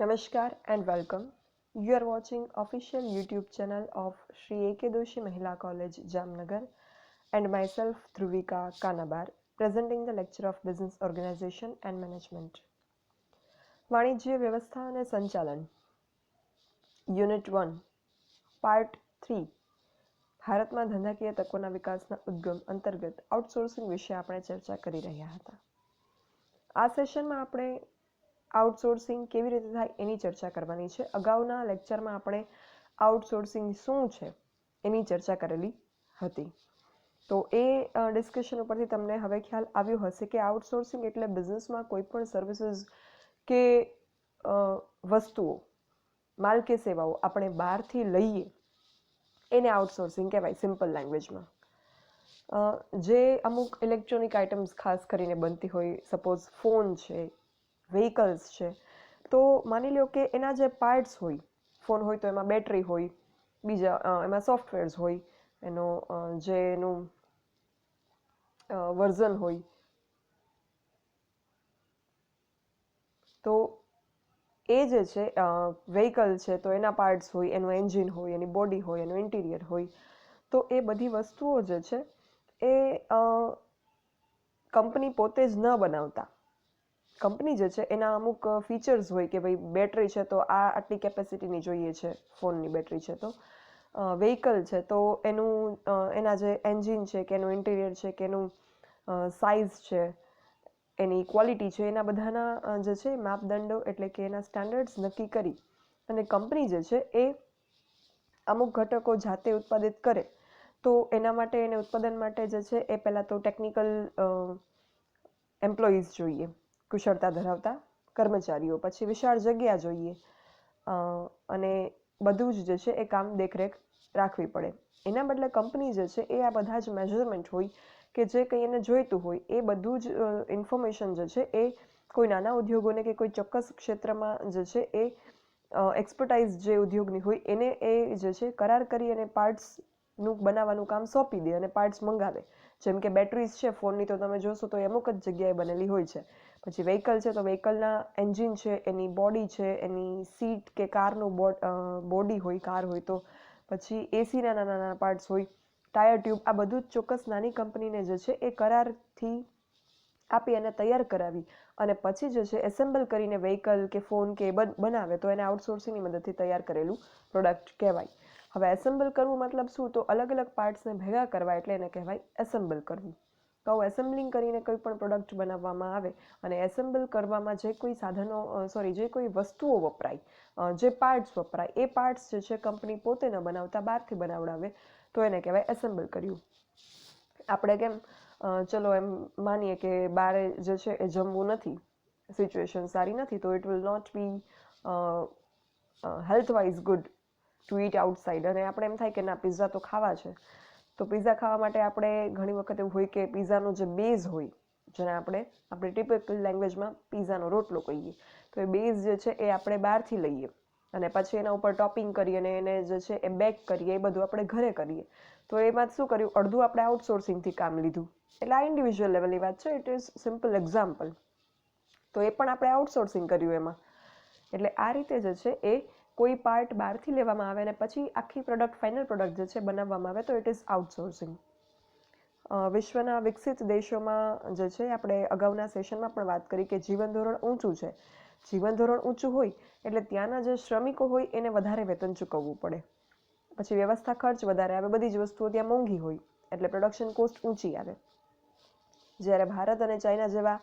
Namaskar and welcome. You are watching official YouTube channel of Shri A.K. Doshi Mahila College, Jamnagar, and myself, Dhruvika Kanabar, presenting the lecture of Business Organization and Management. વાણિજ્ય વ્યવસ્થા અને સંચાલન unit 1 part 3 ભારતમાં ધંધાકીય તકોના વિકાસના ઉદ્ગમ અંતર્ગત outsourcing વિશે આપણે ચર્ચા કરી રહ્યા હતા. આ સેશનમાં આપણે આઉટસોર્સિંગ કેવી રીતે થાય એની ચર્ચા કરવાની છે. અગાઉના લેક્ચરમાં આપણે આઉટસોર્સિંગ શું છે એની ચર્ચા કરેલી હતી. તો એ ડિસ્કશન ઉપરથી તમને હવે ખ્યાલ આવ્યો હશે કે આઉટસોર્સિંગ એટલે બિઝનેસમાં કોઈ પણ સર્વિસીસ કે વસ્તુઓ, માલ કે સેવાઓ આપણે બહારથી લઈએ એને આઉટસોર્સિંગ કહેવાય સિમ્પલ લેંગ્વેજમાં. જે અમુક ઇલેક્ટ્રોનિક આઇટમ્સ ખાસ કરીને બનતી હોય, સપોઝ ફોન છે, વ્હીકલ્સ છે, તો માની લો કે એના જે પાર્ટ્સ હોય, ફોન હોય તો એમાં બેટરી હોય, બીજા એમાં સોફ્ટવેર્સ હોય, એનો જે એનું વર્ઝન હોય, તો એ જે છે વ્હીકલ છે તો એના પાર્ટ્સ હોય, એનું એન્જિન હોય, એની બોડી હોય, એનું ઇન્ટિરિયર હોય. તો એ બધી વસ્તુઓ જે છે એ કંપની પોતે જ ન બનાવતા. કંપની જે છે એના અમુક ફીચર્સ હોય કે ભાઈ બેટરી છે તો આટલી કેપેસિટીની જોઈએ છે, ફોનની બેટરી છે તો વ્હીકલ છે તો એનું એના જે એન્જિન છે કે એનું ઇન્ટિરિયર છે કે એનું સાઇઝ છે, એની ક્વોલિટી છે, એના બધાના જે છે માપદંડો એટલે કે એના સ્ટાન્ડર્ડ્સ નક્કી કરી અને કંપની જે છે એ અમુક ઘટકો જાતે ઉત્પાદિત કરે. તો એના માટે એને ઉત્પાદન માટે જે છે એ પહેલાં તો ટેકનિકલ એમ્પ્લોઈઝ જોઈએ, કુશળતા ધરાવતા કર્મચારીઓ, પછી વિશાળ જગ્યા જોઈએ અને બધું જ જે છે એ કામ દેખરેખ રાખવી પડે. એના બદલે કંપની જે છે એ આ બધા જ મેઝરમેન્ટ હોય કે જે કંઈ એને જોઈતું હોય એ બધું જ ઇન્ફોર્મેશન જે છે એ કોઈ નાના ઉદ્યોગોને કે કોઈ ચોક્કસ ક્ષેત્રમાં જે છે એ એક્સપર્ટાઇઝ જે ઉદ્યોગની હોય એને એ જે છે કરાર કરી અને પાર્ટ્સનું બનાવવાનું કામ સોંપી દે અને પાર્ટ્સ મંગાવે. જેમ કે બેટરીઝ છે ફોનની તો તમે જોશો તો એ અમુક જ જગ્યાએ બનેલી હોય છે. પછી વ્હીકલ છે તો વ્હીકલના એન્જિન છે, એની બોડી છે, એની સીટ કે કારનું બોડી હોય, કાર હોય તો પછી એસીના નાના નાના પાર્ટ્સ હોય, ટાયર ટ્યુબ, આ બધું જ ચોક્કસ નાની કંપનીને જે છે એ કરારથી આપી અને તૈયાર કરાવી અને પછી જે છે એસેમ્બલ કરીને વ્હીકલ કે ફોન કે બનાવે તો એને આઉટસોર્સિંગની મદદથી તૈયાર કરેલું પ્રોડક્ટ કહેવાય. હવે એસેમ્બલ કરવું મતલબ શું? તો અલગ અલગ પાર્ટ્સને ભેગા કરવા એટલે એને કહેવાય એસેમ્બલ કરવું. તો એસેમ્બલિંગ કરીને કોઈ પણ પ્રોડક્ટ બનાવવામાં આવે અને એસેમ્બલ કરવામાં જે કોઈ જે કોઈ વસ્તુઓ વપરાય, જે પાર્ટ્સ વપરાય, એ પાર્ટ્સ જે છે કંપની પોતે ન બનાવતા બહારથી બનાવડાવે તો એને કહેવાય એસેમ્બલ કર્યું. આપણે કેમ ચલો એમ માનીએ કે બારે જે છે એ જમવું નથી, સિચ્યુએશન સારી નથી, તો it will not be health wise good to eat outside અને આપણે એમ થાય કે ના પિઝા તો ખાવા છે. તો પિઝા ખાવા માટે આપણે ઘણી વખત એવું હોય કે પિઝાનો જે બેઝ હોય, જેને આપણે આપણી ટિપિકલ લેંગ્વેજમાં પિઝાનો રોટલો કહીએ, તો એ બેઝ જે છે એ આપણે બહારથી લઈએ અને પછી એના ઉપર ટોપિંગ કરીએ અને એને જે છે એ બેક કરીએ, એ બધું આપણે ઘરે કરીએ. તો એમાં શું કર્યું, અડધું આપણે આઉટસોર્સિંગથી કામ લીધું. એટલે આ ઇન્ડિવિજ્યુઅલ લેવલની વાત છે, ઇટ ઇઝ સિમ્પલ એક્ઝામ્પલ. તો એ પણ આપણે આઉટસોર્સિંગ કર્યું એમાં. એટલે આ રીતે જે છે એ કોઈ પાર્ટ બહારથી લેવામાં આવે અને પછી આખી પ્રોડક્ટ, ફાઇનલ પ્રોડક્ટ જે છે બનાવવામાં આવે તો ઇટ ઇઝ આઉટસોર્સિંગ. વિશ્વના વિકસિત દેશોમાં જે છે આપણે અગાઉના સેશનમાં પણ વાત કરી કે જીવન ધોરણ ઊંચું છે. જીવન ધોરણ ઊંચું હોય એટલે ત્યાંના જે શ્રમિકો હોય એને વધારે વેતન ચૂકવવું પડે. પછી વ્યવસ્થા ખર્ચ વધારે આવે, બધી જ વસ્તુઓ ત્યાં મોંઘી હોય એટલે પ્રોડક્શન કોસ્ટ ઊંચી આવે. જ્યારે ભારત અને ચાઇના જેવા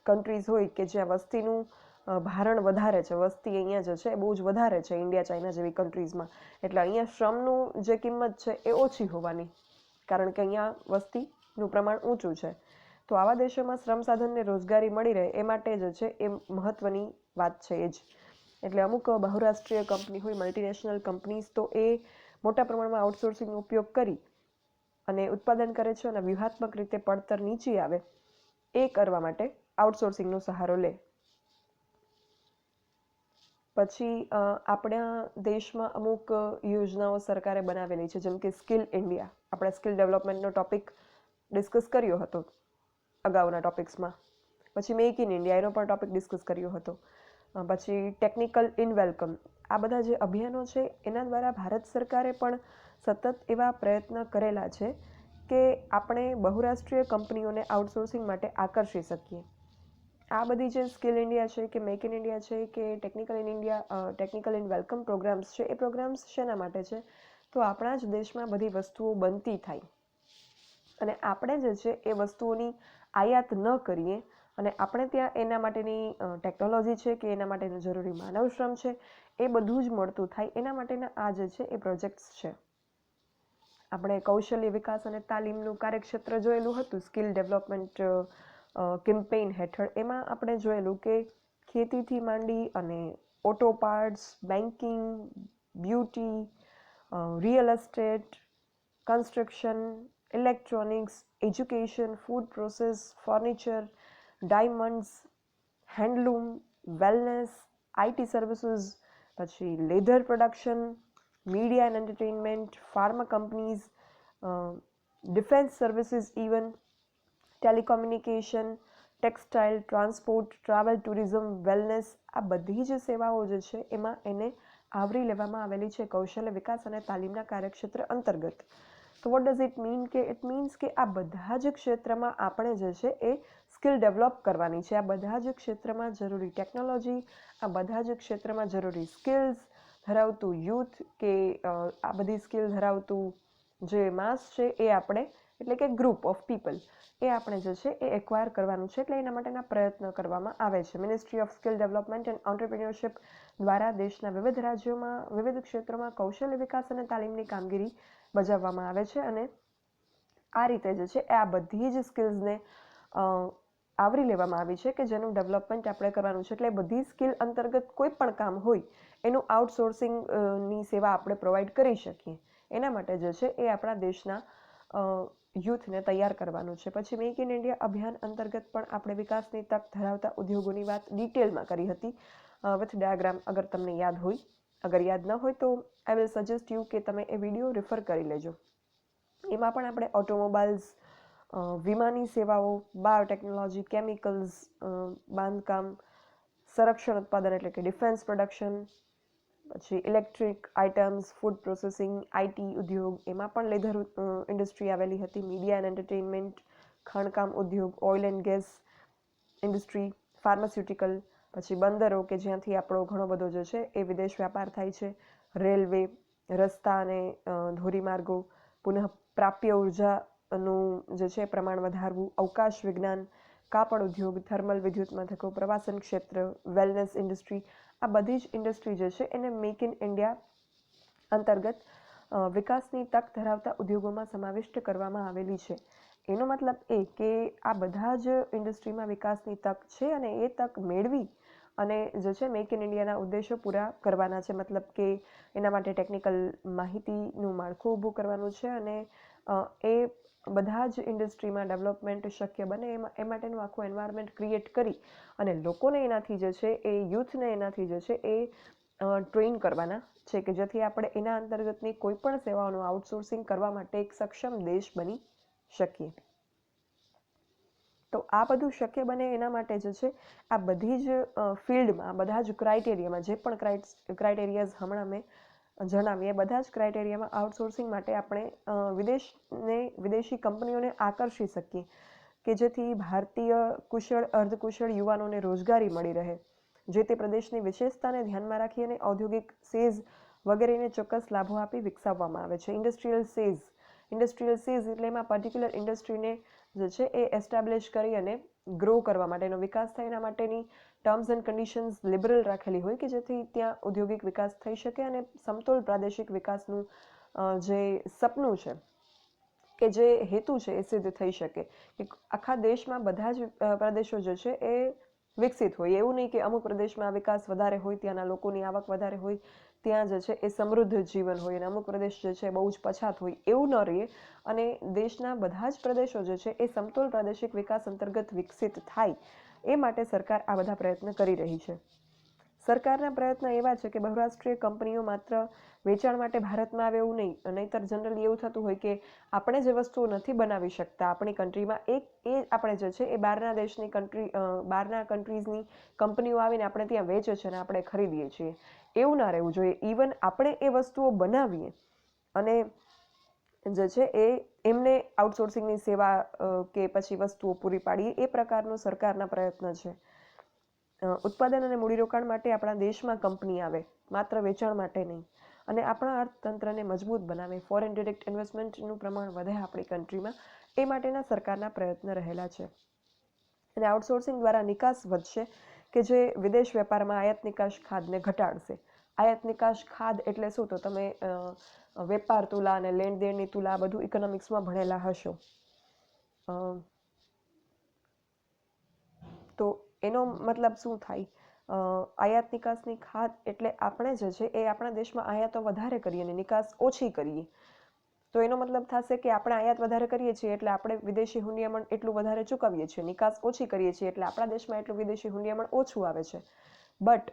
કન્ટ્રીઝ હોય કે જ્યાં વસ્તીનું ભારણ વધારે છે, વસ્તી અહીંયા જે છે એ બહુ જ વધારે છે ઇન્ડિયા, ચાઇના જેવી કન્ટ્રીઝમાં, એટલે અહીંયા શ્રમનું જે કિંમત છે એ ઓછી હોવાની, કારણ કે અહીંયા વસ્તીનું પ્રમાણ ઊંચું છે. તો આવા દેશોમાં શ્રમ સાધનને રોજગારી મળી રહે એ માટે જે છે એ મહત્ત્વની વાત છે એ જ. એટલે અમુક બહુરાષ્ટ્રીય કંપની હોય, મલ્ટીનેશનલ કંપનીઝ, તો એ મોટા પ્રમાણમાં આઉટસોર્સિંગનો ઉપયોગ કરી અને ઉત્પાદન કરે છે અને વ્યૂહાત્મક રીતે પડતર નીચી આવે એ કરવા માટે આઉટસોર્સિંગનો સહારો લે. પછી આપણા દેશમાં અમુક યોજનાઓ સરકારે બનાવેલી છે, જેમ કે સ્કિલ ઇન્ડિયા. આપણે સ્કિલ ડેવલપમેન્ટનો ટોપિક ડિસ્કસ કર્યો હતો અગાઉના ટોપિક્સમાં. પછી મેક ઇન ઇન્ડિયા, એનો પણ ટોપિક ડિસ્કસ કર્યો હતો. પછી ટેકનિકલ ઇન વેલકમ, આ બધા જે અભિયાનો છે એના દ્વારા ભારત સરકારે પણ સતત એવા પ્રયત્ન કરેલા છે કે આપણે બહુરાષ્ટ્રીય કંપનીઓને આઉટસોર્સિંગ માટે આકર્ષી શકીએ. આ બધી જે સ્કિલ ઇન્ડિયા છે કે મેક ઇન ઇન્ડિયા છે કે ટેકનિકલ ઇન વેલકમ પ્રોગ્રામ્સ છે, એ પ્રોગ્રામ્સ શેના માટે છે? તો આપણા જ દેશમાં બધી વસ્તુઓ બનતી થાય અને આપણે જે છે એ વસ્તુઓની આયાત ન કરીએ અને આપણે ત્યાં એના માટેની ટેકનોલોજી છે કે એના માટેનું જરૂરી માનવ શ્રમ છે એ બધું જ મળતું થાય, એના માટેના આ જે છે એ પ્રોજેક્ટ્સ છે. આપણે કૌશલ્ય વિકાસ અને તાલીમનું કાર્યક્ષેત્ર જોયેલું હતું સ્કિલ ડેવલપમેન્ટ કેમ્પેઇન હેઠળ. એમાં આપણે જોયેલું કે ખેતીથી માંડી અને auto parts, banking, beauty, real estate, construction, electronics, education, food process, furniture, diamonds, handloom, wellness, IT services, પછી leather production, media and entertainment, pharma companies, defence services, even telecommunication, textile, transport, travel, tourism, wellness, આ બધી જ સેવાઓ જે છે એમાં એને આવરી લેવામાં આવેલી છે કૌશલ્ય વિકાસ અને તાલીમના કાર્યક્ષેત્ર અંતર્ગત. તો વોટ ડઝ ઇટ મીન? કે ઇટ મીન્સ કે આ બધા જ ક્ષેત્રમાં આપણે જે છે એ સ્કિલ ડેવલપ કરવાની છે. આ બધા જ ક્ષેત્રમાં જરૂરી ટેકનોલોજી, આ બધા જ ક્ષેત્રમાં જરૂરી સ્કિલ્સ ધરાવતું યુથ કે આ બધી સ્કિલ ધરાવતું જે માસ છે એ આપણે, એટલે કે ગ્રુપ ઓફ પીપલ, એ આપણે જે છે એ એક્વાયર કરવાનું છે. એટલે એના માટેના પ્રયત્ન કરવામાં આવે છે. Ministry of skill development and entrepreneurship દ્વારા દેશના વિવિધ રાજ્યોમાં વિવિધ ક્ષેત્રોમાં કૌશલ્ય વિકાસ અને તાલીમની કામગીરી બજાવવામાં આવે છે અને આ રીતે જે છે એ આ બધી જ સ્કિલ્સને આવરી લેવામાં આવી છે કે જેનું ડેવલપમેન્ટ આપણે કરવાનું છે. એટલે બધી સ્કિલ અંતર્ગત કોઈ પણ કામ હોય એનું આઉટસોર્સિંગની સેવા આપણે પ્રોવાઈડ કરી શકીએ. એના માટે જે છે એ આપણા દેશના યુથને તૈયાર કરવાનું છે. પછી મેક ઇન ઇન્ડિયા અભિયાન અંતર્ગત પણ આપણે વિકાસની તક ધરાવતા ઉદ્યોગોની વાત ડિટેલમાં કરી હતી વિથ ડાયાગ્રામ, અગર તમને યાદ હોય. અગર યાદ ન હોય તો આઈ વિલ સજેસ્ટ યુ કે તમે એ વિડીયો રેફર કરી લેજો. એમાં પણ આપણે ઓટોમોબાઈલ્સ, વીમાની સેવાઓ, બાયોટેકનોલોજી, કેમિકલ્સ, બાંધકામ, સંરક્ષણ ઉત્પાદન એટલે કે ડિફેન્સ પ્રોડક્શન, પછી electric items, food processing, IT ઉદ્યોગ, એમાં પણ લેધર ઇન્ડસ્ટ્રી આવેલી હતી, મીડિયા એન્ડ એન્ટરટેનમેન્ટ, ખાણકામ ઉદ્યોગ, oil and gas industry, pharmaceutical, પછી બંદરો કે જ્યાંથી આપણો ઘણો બધો જે છે એ વિદેશ વ્યાપાર થાય છે, રેલવે, રસ્તા અને ધોરીમાર્ગો, પુનઃ પ્રાપ્ય ઉર્જાનું જે છે પ્રમાણ વધારવું, અવકાશ વિજ્ઞાન, કાપડ ઉદ્યોગ, થર્મલ વિદ્યુત મથકો, પ્રવાસન ક્ષેત્ર, વેલનેસ ઇન્ડસ્ટ્રી, આ બધી જ ઇન્ડસ્ટ્રી જે છે એને મેક ઇન ઇન્ડિયા અંતર્ગત વિકાસની તક ધરાવતા ઉદ્યોગોમાં સમાવિષ્ટ કરવામાં આવેલી છે. એનો મતલબ એ કે આ બધા જ ઇન્ડસ્ટ્રીમાં વિકાસની તક છે અને એ તક મેળવી અને જે છે મેક ઇન ઇન્ડિયાના ઉદ્દેશો પૂરા કરવાના છે. મતલબ કે એના માટે ટેકનિકલ માહિતીનું માળખું ઊભું કરવાનું છે અને એ બધા જ ઇન્ડસ્ટ્રીમાં ડેવલપમેન્ટ શક્ય બને એ માટેનું આખું એન્વાયરમેન્ટ ક્રિએટ કરી અને લોકોને એનાથી જે છે એ યુથને એનાથી જે છે એ ટ્રેન કરવાના છે કે જેથી આપણે એના અંતર્ગતની કોઈ પણ સેવાઓનું આઉટસોર્સિંગ કરવા માટે એક સક્ષમ દેશ બની શકીએ. તો આ બધું શક્ય બને એના માટે જે છે આ બધી જ ફિલ્ડમાં, બધા જ ક્રાઇટેરિયામાં, જે પણ ક્રાઇટેરિયાઝ હમણાં મેં જણાવીએ, બધા જ ક્રાઇટેરિયામાં આઉટસોર્સિંગ માટે આપણે વિદેશી કંપનીઓને આકર્ષી શકીએ કે જેથી ભારતીય કુશળ, અર્ધકુશળ યુવાનોને રોજગારી મળી રહે. જે તે પ્રદેશની વિશેષતાને ધ્યાનમાં રાખી અને ઔદ્યોગિક સેઝ વગેરેને ચોક્કસ લાભો આપી વિકસાવવામાં આવે છે. ઇન્ડસ્ટ્રીયલ સેઝ એટલે એમાં પર્ટિક્યુલર ઇન્ડસ્ટ્રીને જે છે એ એસ્ટાબ્લિશ કરી અને ગ્રો કરવા માટેનો વિકાસ થાય એના માટેની ટર્મ્સ એન્ડ કન્ડિશન્સ લિબરલ રાખેલી હોય કે જેથી ત્યાં ઔદ્યોગિક વિકાસ થઈ શકે અને સમતોલ પ્રાદેશિક વિકાસનું જે સપનું છે કે જે હેતુ છે એ સિદ્ધ થઈ શકે કે આખા દેશમાં બધા જ પ્રદેશો જે છે એ વિકસિત હોય. એવું નહીં કે અમુક પ્રદેશમાં વિકાસ વધારે હોય, ત્યાંના લોકોની આવક વધારે હોય, ત્યાં જે છે એ સમૃદ્ધ જીવન હોય અને અમુક પ્રદેશ જે છે બહુ જ પછાત હોય, એવું ન રહે અને દેશના બધા જ પ્રદેશો જે છે એ સમતોલ પ્રાદેશિક વિકાસ અંતર્ગત વિકસિત થાય એ માટે સરકાર આ બધા પ્રયત્ન કરી રહી છે. સરકારના પ્રયત્ન એવા છે કે બહુરાષ્ટ્રીય કંપનીઓ માત્ર વેચાણ માટે ભારતમાં આવે એવું નહીં, નહીંતર જનરલી એવું થતું હોય કે આપણે જે વસ્તુઓ નથી બનાવી શકતા આપણી કન્ટ્રીમાં એ આપણે જે છે એ બહારના દેશની બહારના કન્ટ્રીઝની કંપનીઓ આવીને આપણે ત્યાં વેચે છે અને આપણે ખરીદીએ છીએ. એવું ના રહેવું જોઈએ. ઇવન આપણે એ વસ્તુઓ બનાવીએ અને જે છે એ એમને આઉટસોર્સિંગની સેવા કે પછી વસ્તુઓ પૂરી પાડીએ, એ પ્રકારનો સરકારના પ્રયત્ન છે. ઉત્પાદન અને મૂડીરોકાણ માટે આપણા દેશમાં કંપની આવે, માત્ર વેચાણ માટે નહીં, અને આપણા અર્થતંત્રને મજબૂત બનાવે, ફોરેન ડિરેક્ટ ઇન્વેસ્ટમેન્ટનું પ્રમાણ વધે આપણી કન્ટ્રીમાં, એ માટેના સરકારના પ્રયત્ન રહેલા છે. અને આઉટસોર્સિંગ દ્વારા નિકાસ વધશે કે જે વિદેશ વેપારમાં આયાત નિકાસ ખાધને ઘટાડશે. આયાત નિકાસ ખાધ એટલે શું? તો તમે વેપાર તુલા અને લેણ દેણની તુલા બધું ઇકોનોમિક્સમાં ભણેલા હશો. તો એનો મતલબ શું થાય? આયાત નિકાસની ખાધ એટલે આપણે જે છે એ આપણા દેશમાં આયાતો વધારે કરીએ અને નિકાસ ઓછી કરીએ. તો એનો મતલબ થશે કે આપણે આયાત વધારે કરીએ છીએ એટલે આપણે વિદેશી હુંડિયામણ એટલું વધારે ચૂકવીએ છીએ, નિકાસ ઓછી કરીએ છીએ એટલે આપણા દેશમાં એટલું વિદેશી હુંડિયામણ ઓછું આવે છે. બટ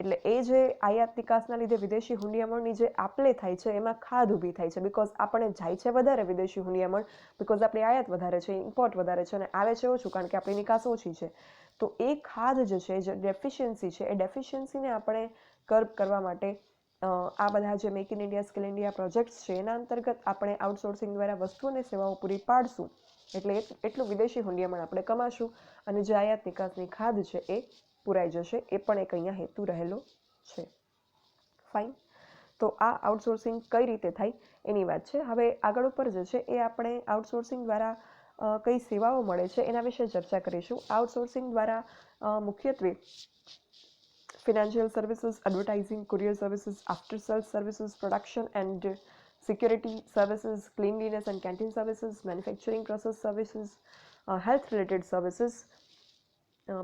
એટલે એ જે આયાત નિકાસના લીધે વિદેશી હુંડિયામણની જે આપલે થાય છે એમાં ખાધ ઊભી થાય છે. બિકોઝ આપણે જાય છે વધારે વિદેશી હુંડિયામણ, બિકોઝ આપણી આયાત વધારે છે, ઇમ્પોર્ટ વધારે છે, અને આવે છે ઓછું કારણ કે આપણી નિકાસ ઓછી છે. તો એ ખાધ જે છે, જે ડેફિશિયન્સી છે, એ ડેફિશિયન્સીને આપણે કર્બ કરવા માટે આ બધા જે make in India, skill India projects છે એના અંતર્ગત આપણે આઉટસોર્સિંગ દ્વારા વસ્તુ અને સેવાઓ પૂરી પાડશું એટલે એટલું વિદેશી હુંડિયામણ આપણે કમાશું અને જે આયાત નિકાસની ખાધ છે એ પૂરાઈ જશે. એ પણ એક અહીંયા હેતુ રહેલો છે. ફાઇન. તો આ આઉટસોર્સિંગ કઈ રીતે થાય એની વાત છે. હવે આગળ ઉપર જે છે એ આપણે આઉટસોર્સિંગ દ્વારા કઈ સેવાઓ મળે છે એના વિશે ચર્ચા કરીશું. આઉટસોર્સિંગ દ્વારા મુખ્યત્વે financial services, advertising, courier services, after sales services, production and security services, cleanliness and canteen services, manufacturing process services, health related services,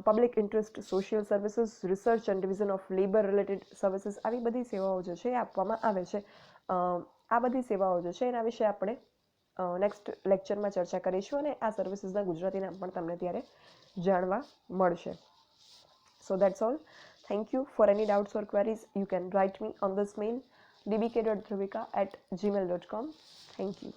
public interest social services, research and division of labour related services, આવી બધી સેવાઓ જે છે એ આપવામાં આવે છે. આ બધી સેવાઓ જે છે એના વિશે આપણે નેક્સ્ટ લેક્ચરમાં ચર્ચા કરીશું અને આ સર્વિસીસના ગુજરાતી નામ પણ તમને ત્યારે જાણવા મળશે. So that's all. Thank you. For any doubts or queries, you can write me on this mail dbk.dhruvika@gmail.com. Thank you.